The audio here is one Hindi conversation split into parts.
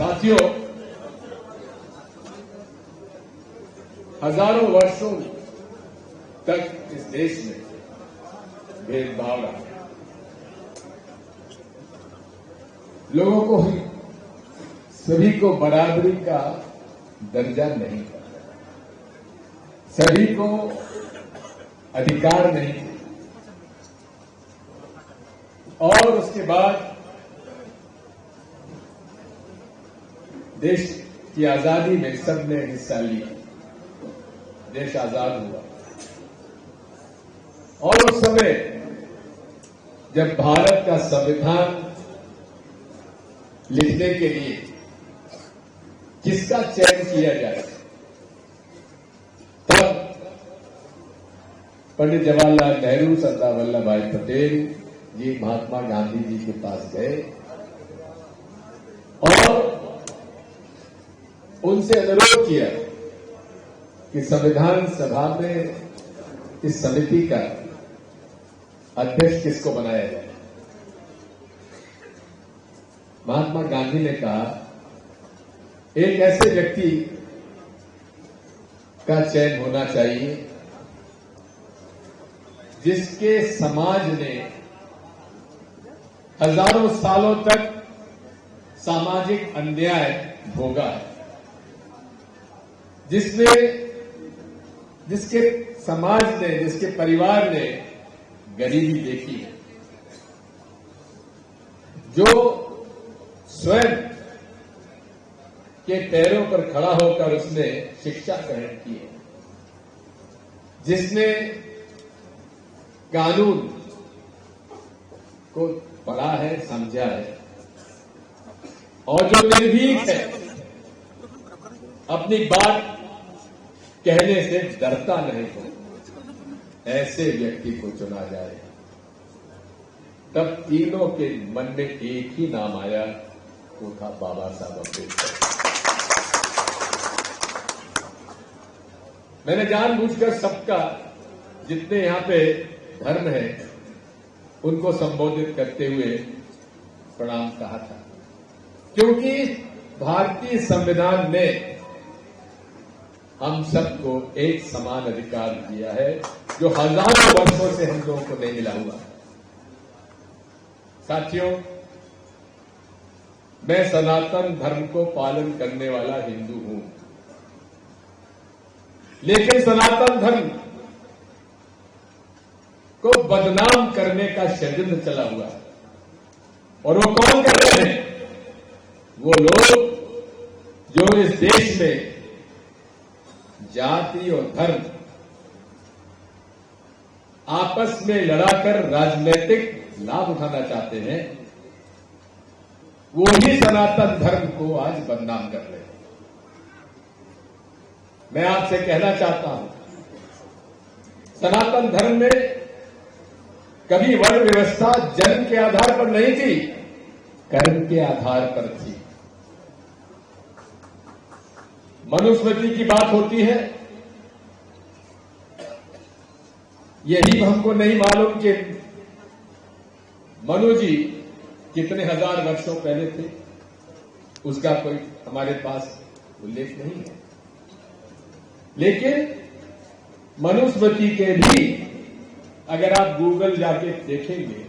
साथियों, हजारों वर्षों तक इस देश में भेदभाव रहा। लोगों को सभी को बराबरी का दर्जा नहीं था, सभी को अधिकार नहीं थे। और उसके बाद देश की आजादी में सबने हिस्सा लिया, देश आजाद हुआ। और उस समय जब भारत का संविधान लिखने के लिए किसका चयन किया जाए, तब पंडित जवाहरलाल नेहरू, सरदार वल्लभ भाई पटेल जी महात्मा गांधी जी के पास गए और उनसे अनुरोध किया कि संविधान सभा में इस समिति का अध्यक्ष किसको बनाया जाए। महात्मा गांधी ने कहा, एक ऐसे व्यक्ति का चयन होना चाहिए जिसके समाज ने हजारों सालों तक सामाजिक अन्याय भोगा है, जिसके समाज ने, जिसके परिवार ने गरीबी देखी है, जो स्वयं के पैरों पर खड़ा होकर उसने शिक्षा ग्रहण की है, जिसने कानून को पढ़ा है, समझा है, और जो निर्भीक है, अपनी बात कहने से डरता नहीं हो, ऐसे व्यक्ति को चुना जाए। तब तीनों के मन में एक ही नाम आया, वो था बाबा साहब अम्बेडकर। मैंने जानबूझकर सबका, जितने यहां पे धर्म है, उनको संबोधित करते हुए प्रणाम कहा था, क्योंकि भारतीय संविधान ने हम सबको एक समान अधिकार दिया है, जो हजारों वर्षों से हम लोगों को नहीं मिला हुआ। साथियों, मैं सनातन धर्म को पालन करने वाला हिंदू हूं, लेकिन सनातन धर्म को बदनाम करने का षड्यंत्र चला हुआ है। और वो कौन कर रहे हैं? वो लोग जो इस देश में जाति और धर्म आपस में लड़ाकर राजनीतिक लाभ उठाना चाहते हैं, वो ही सनातन धर्म को आज बदनाम कर रहे हैं। मैं आपसे कहना चाहता हूं, सनातन धर्म में कभी वर्ण व्यवस्था जन्म के आधार पर नहीं थी, कर्म के आधार पर थी। मनुस्मृति की बात होती है, यही हमको नहीं मालूम कि मनु जी कितने हजार वर्षों पहले थे, उसका कोई हमारे पास उल्लेख नहीं है। लेकिन मनुस्मृति के भी अगर आप गूगल जाके देखेंगे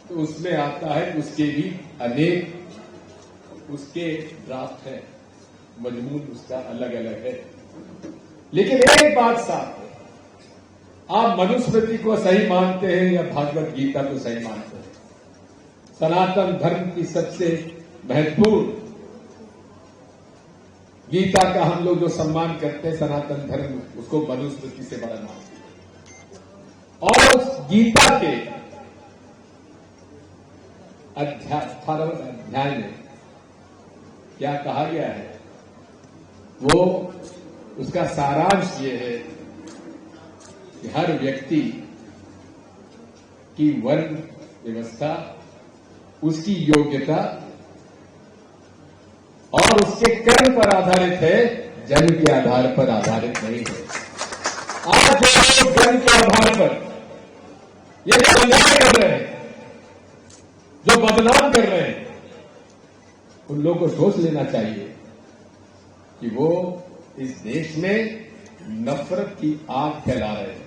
तो उसमें आता है, उसके भी अनेक उसके ड्राफ्ट हैं, मजमून उसका अलग अलग है। लेकिन एक बात साफ है, आप मनुस्मृति को सही मानते हैं या भागवत गीता को सही मानते हैं, सनातन धर्म की सबसे महत्वपूर्ण गीता का हम लोग जो सम्मान करते हैं, सनातन धर्म उसको मनुस्मृति से बड़ा मानते हैं। और उस गीता के 18वें अध्याय में क्या कहा गया है, वो उसका सारांश ये है कि हर व्यक्ति की वर्ण व्यवस्था उसकी योग्यता और उसके कर्म पर आधारित है, जन्म के आधार पर आधारित नहीं है। आज जो जन्म के आधार पर ये जो अन्याय कर रहे हैं, जो बदनाम कर रहे हैं, उन लोगों को सोच लेना चाहिए कि वो इस देश में नफरत की आग फैला रहे हैं।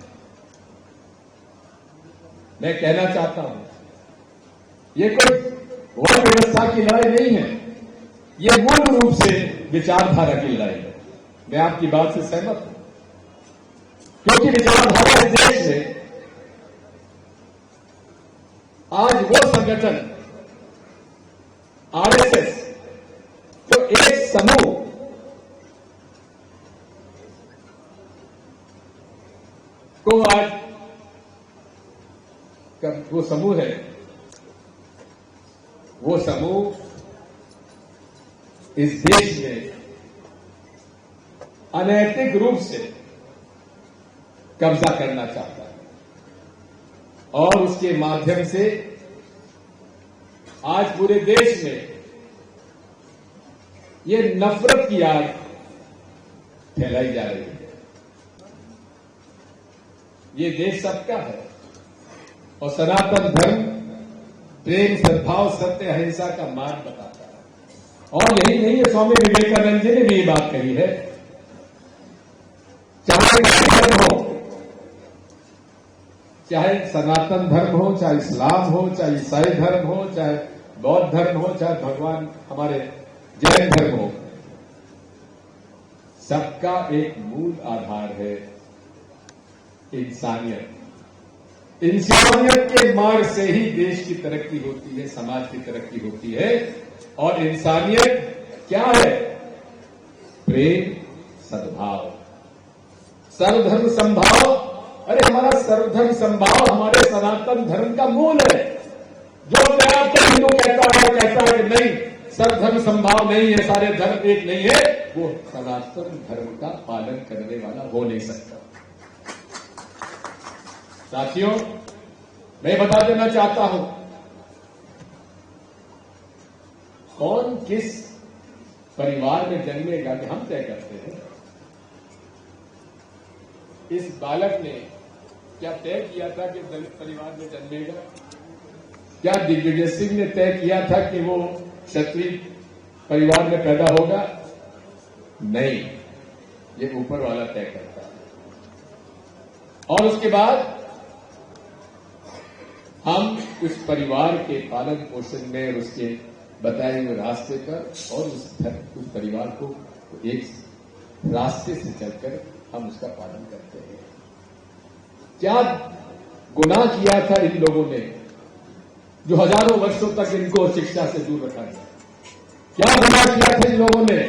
मैं कहना चाहता हूं, ये कोई वर्ण व्यवस्था की लड़ाई नहीं है, ये मूल रूप से विचारधारा की लड़ाई है। मैं आपकी बात से सहमत हूं, क्योंकि विचारधारा इस देश में आज वो संगठन आरएसएस जो एक समूह को आज वो समूह है, वो समूह इस देश में अनैतिक रूप से कब्जा करना चाहता है और उसके माध्यम से आज पूरे देश में ये नफरत की आग फैलाई जा रही है। ये देश सबका है और सनातन धर्म प्रेम, सद्भाव, सत्य, अहिंसा का मार्ग बताता है। और यही नहीं है, स्वामी विवेकानंद जी ने भी ये बात कही है, चाहे धर्म हो, चाहे सनातन धर्म हो, चाहे इस्लाम हो, चाहे ईसाई धर्म हो, चाहे बौद्ध धर्म हो, चाहे भगवान हमारे जैन धर्म हो, सबका एक मूल आधार है इंसानियत। इंसानियत के मार्ग से ही देश की तरक्की होती है, समाज की तरक्की होती है। और इंसानियत क्या है? प्रेम, सद्भाव, सर्वधर्म समभाव। अरे हमारा सर्वधर्म समभाव हमारे सनातन धर्म का मूल है। जो आपका हिंदू कहता है कि नहीं, सर्वधर्म समभाव नहीं है, सारे धर्म एक नहीं है, वो सनातन धर्म का पालन करने वाला हो नहीं सकता। साथियों, मैं बता देना चाहता हूं, कौन किस परिवार में जन्मेगा कि हम तय करते हैं। इस बालक ने क्या तय किया था कि दलित परिवार में जन्मेगा? क्या दिग्विजय सिंह ने तय किया था कि वो क्षत्रिय परिवार में पैदा होगा? नहीं, ये ऊपर वाला तय करता है। और उसके बाद हम उस परिवार के पालन पोषण में और उसके बताए हुए रास्ते पर और उस परिवार को एक रास्ते से चलकर हम उसका पालन करते हैं। क्या गुनाह किया था इन लोगों ने जो हजारों वर्षों तक इनको शिक्षा से दूर रखा गया? क्या गुनाह किया था इन लोगों ने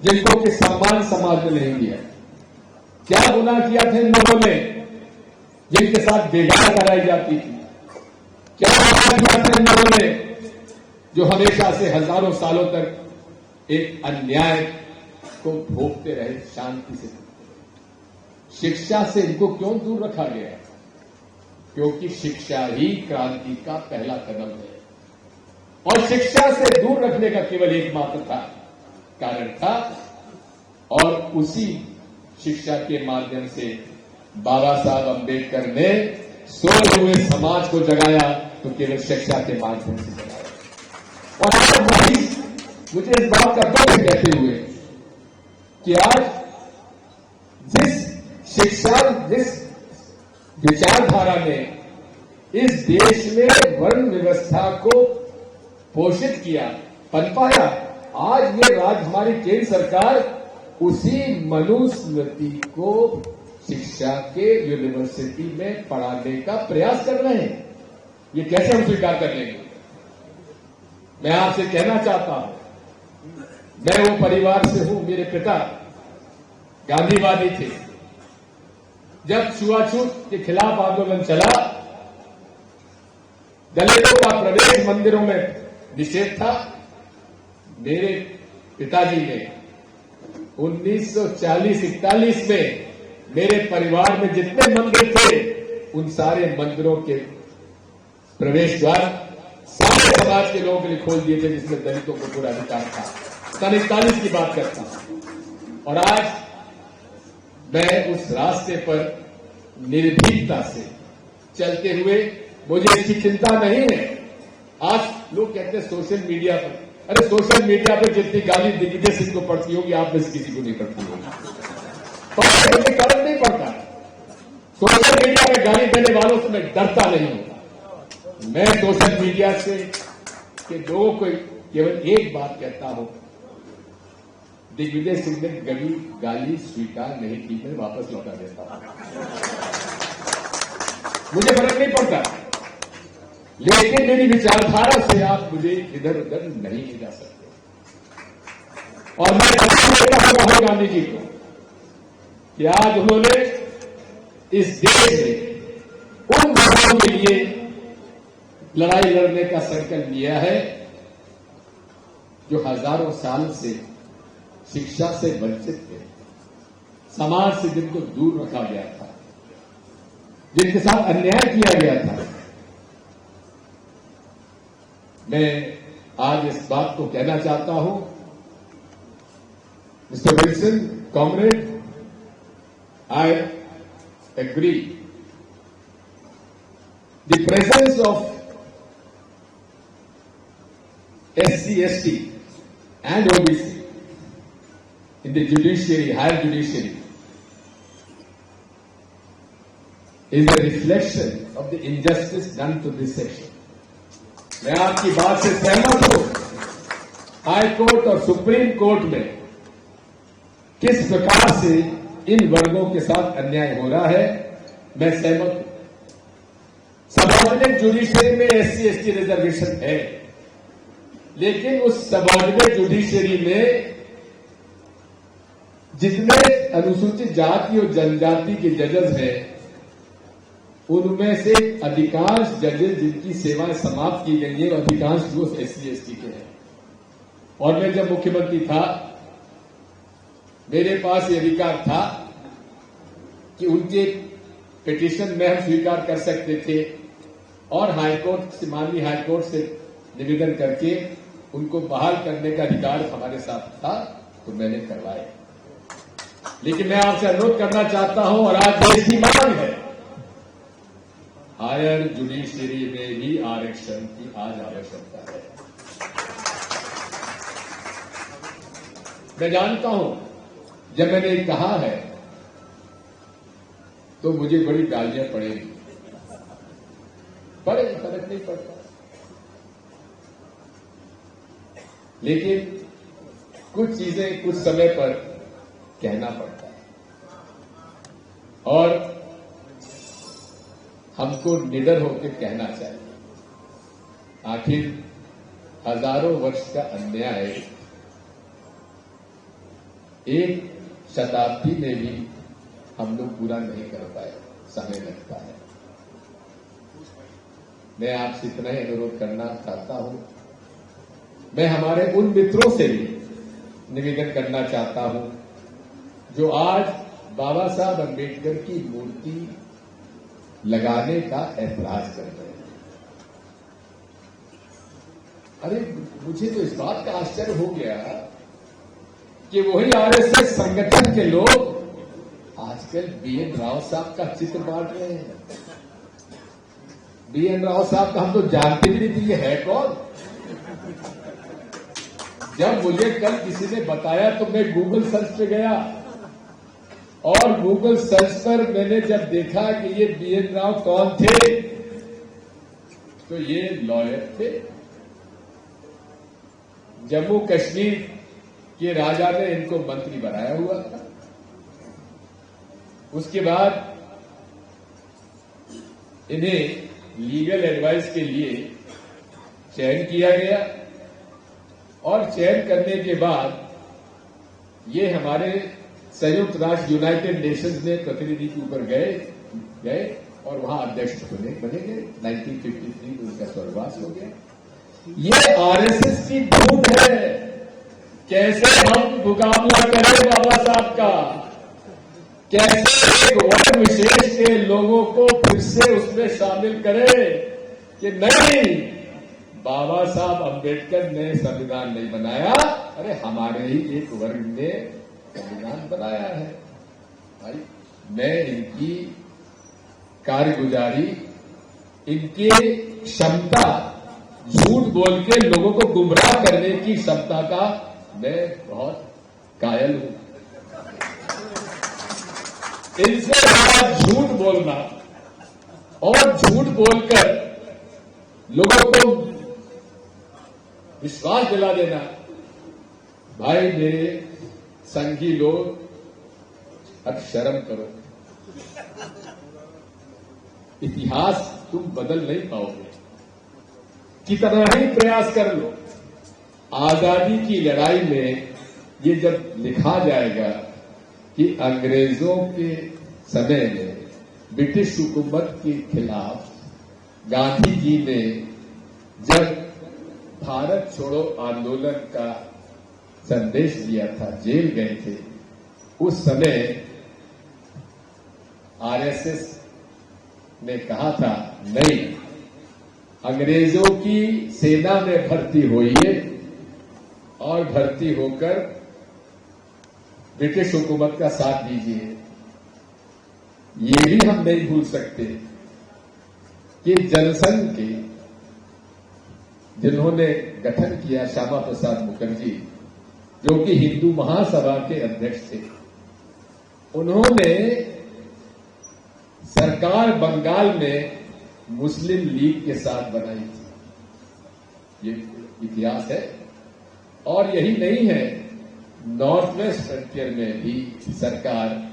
जिनको कि सम्मान समाज में नहीं दिया? क्या गुनाह किया था इन लोगों ने जिनके साथ बेगार कराई जाती थी? क्या गुनाह किया था इन लोगों ने जो हमेशा से हजारों सालों तक एक अन्याय को भोगते रहे शांति से? शिक्षा से इनको क्यों दूर रखा गया? क्योंकि शिक्षा ही क्रांति का पहला कदम है और शिक्षा से दूर रखने का केवल एकमात्र कारण था और उसी शिक्षा के माध्यम से बाबा साहब अम्बेडकर ने सोए हुए समाज को जगाया, तो केवल शिक्षा के माध्यम से जगाया। और आज वही मुझे इस बात का दुख कहते हुए कि आज जिस शिक्षा, जिस विचारधारा ने इस देश में वर्ण व्यवस्था को पोषित किया, पनपाया, आज ये हमारी केंद्र सरकार उसी मनुस्मृति को शिक्षा के यूनिवर्सिटी में पढ़ाने का प्रयास कर रहे हैं। ये कैसे हम स्वीकार कर लेंगे? मैं आपसे कहना चाहता हूं, मैं वो परिवार से हूं, मेरे पिता गांधीवादी थे। जब छुआछूत के खिलाफ आंदोलन चला, दलितों का प्रवेश मंदिरों में निषेध था, मेरे पिताजी ने 1940-41 में मेरे परिवार में जितने मंदिर थे उन सारे मंदिरों के प्रवेश द्वार सारे समाज के लोगों के लिए खोल दिए थे, जिसमें दलितों को पूरा अधिकार था। 41 की बात करता हूं। और आज मैं उस रास्ते पर निर्भीकता से चलते हुए, मुझे इसकी चिंता नहीं है। आज लोग कहते हैं सोशल मीडिया पर अरे सोशल मीडिया पे जितनी गाली दिग्विजय सिंह को पड़ती होगी, आप में से किसी को नहीं पड़ती होगी, तो कोई फर्क नहीं पड़ता। सोशल मीडिया में गाली देने वालों से मैं डरता नहीं हूं। मैं सोशल मीडिया से के लोगों को केवल एक बात कहता हूं, दिग्विजय सिंह ने गाली स्वीकार नहीं की, मैं वापस लौटा देता हूं, मुझे फर्क नहीं पड़ता। लेकिन मेरी विचारधारा से आप मुझे इधर उधर नहीं ले जा सकते। और मैं कहता हूं राहुल गांधी जी को कि आज उन्होंने इस देश में उन लोगों के लिए लड़ाई लड़ने का संकल्प लिया है जो हजारों साल से शिक्षा से वंचित थे, समाज से जिनको दूर रखा गया था, जिनके साथ अन्याय किया गया था। मैं आज इस बात को कहना चाहता हूं, mister Wilson, comrade, I agree the presence of SC, ST and OBC in the judiciary, higher judiciary, is a reflection of the injustice done to this section. मैं आपकी बात से सहमत हूं। हाई कोर्ट और सुप्रीम कोर्ट में किस प्रकार से इन वर्गों के साथ अन्याय हो रहा है, मैं सहमत हूं। सबऑर्डिनेट जुडिशरी में SC, ST रिजर्वेशन है, लेकिन उस सबऑर्डिनेट जुडिशरी में जितने अनुसूचित जाति और जनजाति के जजेस हैं, उनमें से अधिकांश जजेस जिनकी सेवाएं समाप्त की गई है, अधिकांश जो SC, ST के हैं। और मैं जब मुख्यमंत्री था, मेरे पास ये अधिकार था कि उनके पिटीशन में हम स्वीकार कर सकते थे और हाईकोर्ट से, माननीय हाईकोर्ट से निवेदन करके उनको बहाल करने का अधिकार हमारे साथ था, तो मैंने करवाया। लेकिन मैं आपसे अनुरोध करना चाहता हूं, और आज देश की मांग है, हायर जुडिशरी में भी आरक्षण की आज आवश्यकता है। मैं जानता हूं, जब मैंने कहा है तो मुझे बड़ी गालियां पड़ेगी, पड़ेगी, फर्क नहीं पड़ता। लेकिन कुछ चीजें कुछ समय पर कहना पड़ता है और हमको निडर होकर कहना चाहिए। आखिर हजारों वर्ष का अन्याय एक शताब्दी में भी हम लोग पूरा नहीं कर पाए, समय लगता है। मैं आपसे इतना ही अनुरोध करना चाहता हूं, मैं हमारे उन मित्रों से भी निवेदन करना चाहता हूं जो आज बाबा साहब अम्बेडकर की मूर्ति लगाने का ऐतराज कर रहे हैं। अरे मुझे तो इस बात का आश्चर्य हो गया कि वही आरएसएस संगठन के लोग आजकल BN राव साहब का चित्र बांट रहे हैं। BN राव साहब का हम तो जानते भी नहीं थे ये है कौन। जब मुझे कल किसी ने बताया तो मैं गूगल सर्च पे गया और गूगल सर्च पर मैंने जब देखा कि ये BN राव कौन थे, तो ये लॉयर थे। जम्मू कश्मीर के राजा ने इनको मंत्री बनाया हुआ था। उसके बाद इन्हें लीगल एडवाइस के लिए चयन किया गया और चयन करने के बाद ये हमारे संयुक्त राष्ट्र यूनाइटेड नेशंस में प्रतिनिधि के ऊपर गए और वहां अध्यक्ष बने गए। 1953 में उनका स्वर्गवास हो गया। ये आरएसएस की धूम है। कैसे हम मुकाबला करें बाबा साहब का, कैसे एक वर्ग विशेष के लोगों को फिर से उसमें शामिल करें कि नहीं, बाबा साहब अम्बेडकर ने संविधान नहीं बनाया, अरे हमारे ही एक वर्ग ने संविधान बनाया है। भाई मैं इनकी कारगुजारी, इनकी क्षमता झूठ बोल के लोगों को गुमराह करने की क्षमता का मैं बहुत कायल हूं। इनसे बड़ा झूठ बोलना और झूठ बोलकर लोगों को विश्वास दिला देना, भाई मेरे संगी लोग अब शर्म करो। इतिहास तुम बदल नहीं पाओगे, कितना ही प्रयास कर लो। आजादी की लड़ाई में ये जब लिखा जाएगा कि अंग्रेजों के समय में ब्रिटिश हुकूमत के खिलाफ गांधी जी ने जब भारत छोड़ो आंदोलन का संदेश दिया था, जेल गए थे, उस समय आरएसएस ने कहा था नहीं, अंग्रेजों की सेना में भर्ती होइए और भर्ती होकर ब्रिटिश हुकूमत का साथ दीजिए। ये भी हम नहीं भूल सकते कि जनसंघ के जिन्होंने गठन किया, श्यामा प्रसाद मुखर्जी, जो कि हिंदू महासभा के अध्यक्ष थे, उन्होंने सरकार बंगाल में मुस्लिम लीग के साथ बनाई थी। ये इतिहास है। और यही नहीं है, नॉर्थ वेस्ट फ्रंटियर में भी सरकार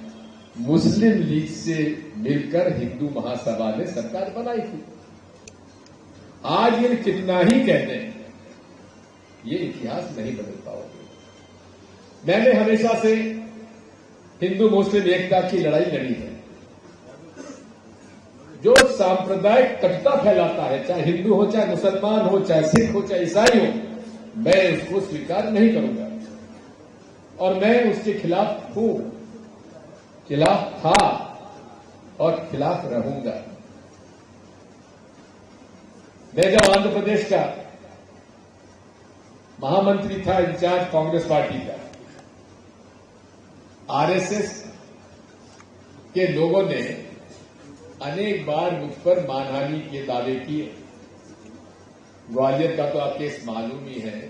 मुस्लिम लीग से मिलकर हिंदू महासभा ने सरकार बनाई थी। आज ये कितना ही कह दें, ये इतिहास नहीं बदल पाओगे। मैंने हमेशा से हिंदू मुस्लिम एकता की लड़ाई लड़ी है। जो सांप्रदायिक कटुता फैलाता है, चाहे हिंदू हो, चाहे मुसलमान हो, चाहे सिख हो, चाहे ईसाई हो, मैं उसको स्वीकार नहीं करूंगा और मैं उसके खिलाफ हूं, खिलाफ था और खिलाफ रहूंगा। मैं जब आंध्र प्रदेश का महामंत्री था, इंचार्ज कांग्रेस पार्टी का, आरएसएस के लोगों ने अनेक बार मुझ पर मानहानि के दावे किए। ग्वालियर का तो आपके केस मालूम ही है,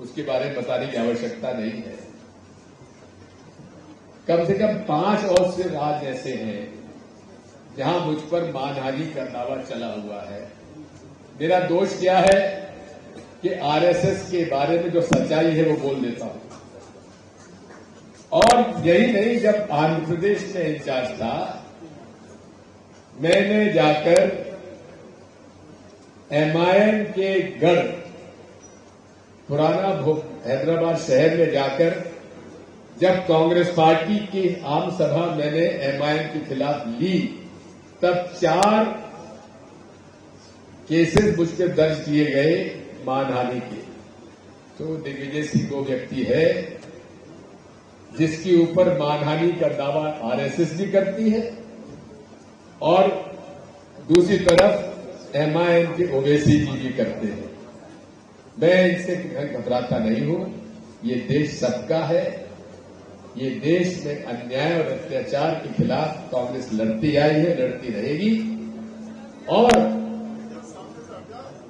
उसके बारे में बताने की आवश्यकता नहीं है। कम से कम 5 और से राज्य ऐसे हैं जहां मुझ पर मानहानि का दावा चला हुआ है। मेरा दोष क्या है कि आरएसएस के बारे में जो सच्चाई है वो बोल देता हूं। और यही नहीं, जब आंध्र प्रदेश में इंचार्ज था, मैंने जाकर एमआईएम के गढ़ पुराना हैदराबाद शहर में जाकर जब कांग्रेस पार्टी की आम सभा मैंने एमआईएम के खिलाफ ली, तब 4 केसेस मुझ पर दर्ज किए गए मानहानि के। तो दिग्विजय सिंह वो व्यक्ति है जिसके ऊपर मानहानि का दावा आरएसएस भी करती है और दूसरी तरफ एमआईएम के ओवैसी जी भी करते हैं। मैं इनसे घबराता नहीं हूं। ये देश सबका है। ये देश में अन्याय और अत्याचार के खिलाफ कांग्रेस लड़ती आई है, लड़ती रहेगी और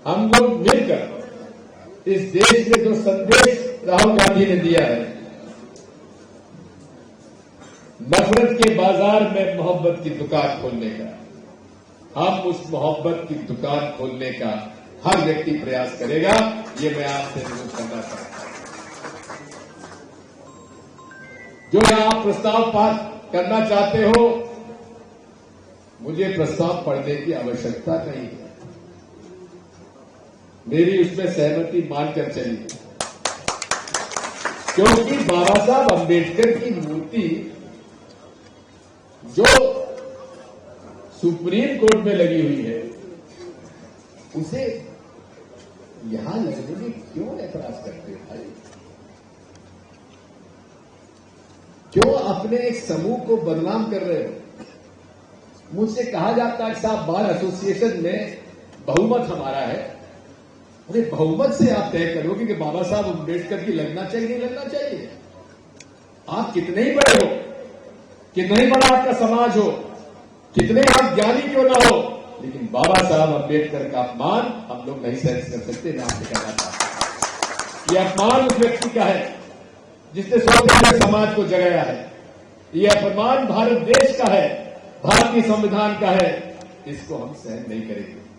हम लोग मिलकर इस देश में जो संदेश राहुल गांधी ने दिया है, नफरत के बाजार में मोहब्बत की दुकान खोलने का, हम उस मोहब्बत की दुकान खोलने का हर व्यक्ति प्रयास करेगा। ये मैं आपसे अनुरोध करना चाहता हूं। जो आप प्रस्ताव पास करना चाहते हो, मुझे प्रस्ताव पढ़ने की आवश्यकता नहीं है। मेरी उसमें सहमति मानकर चलिए, क्योंकि बाबा साहब अंबेडकर की मूर्ति जो सुप्रीम कोर्ट में लगी हुई है, उसे यहां लगने में क्यों ऐतराज करते हैं भाई? क्यों अपने एक समूह को बदनाम कर रहे हो? मुझसे कहा जाता है कि साहब बार एसोसिएशन में बहुमत हमारा है। अरे बहुमत से आप तय करोगे कि बाबा साहब अम्बेडकर की लगना चाहिए नहीं लगना चाहिए? आप कितने ही बड़े हो, कितना ही बड़ा आपका समाज हो, कितने आप ज्ञानी क्यों ना हो, लेकिन बाबा साहब अम्बेडकर का अपमान हम लोग नहीं सहन कर सकते। मैं आपसे कहना चाहता हूं, यह अपमान उस व्यक्ति का है जिसने स्वतंत्र समाज को जगाया है। यह अपमान भारत देश का है, भारतीय संविधान का है। इसको हम सहन नहीं करेंगे।